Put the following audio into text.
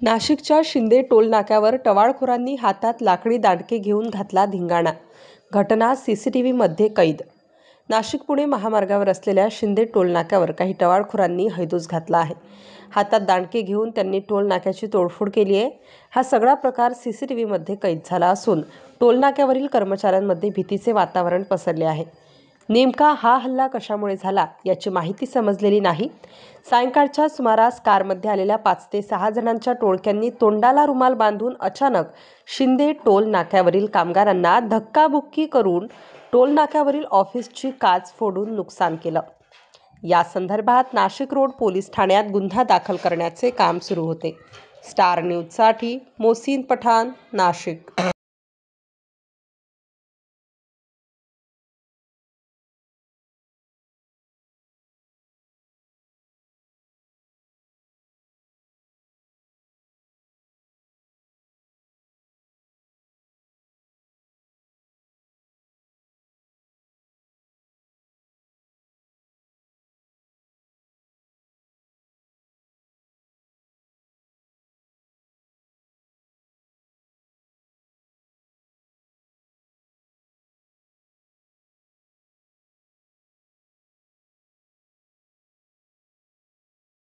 नाशिकच्या शिंदे टोल नाक्यावर टवाळखोरांनी हातात लाकडी दांडके घेऊन घातला धिंगाणा. घटना सीसीटीव्हीमध्ये कैद. नाशिक पुणे महामार्गावर असलेल्या शिंदे टोल नाक्यावर काही टवाळखोरांनी हैदोस घातला आहे. हातात दांडके घेऊन त्यांनी टोल नाक्याची तोडफोड केली आहे. हा सगळा प्रकार सीसीटीव्हीमध्ये कैद झाला असून टोल नाक्यावरील कर्मचाऱ्यांमध्ये भीतीचे वातावरण पसरले आहे. नेमका हा हल्ला कशामुळे झाला याची माहिती समजलेली नाही. सायंकाळच्या सुमारास कारमध्ये आलेल्या 5 ते 6 जणांच्या टोळक्यांनी तोंडाला रुमाल बांधून अचानक शिंदे टोल नाक्यावरील कामगारांना धक्काबुक्की करून टोल नाक्यावरील ऑफिसची काच फोडून नुकसान केलं. या संदर्भात नाशिक रोड पोलीस ठाण्यात गुन्हा दाखल करण्याचे काम सुरू होते. स्टार न्यूजसाठी मोहसिन पठाण, नाशिक.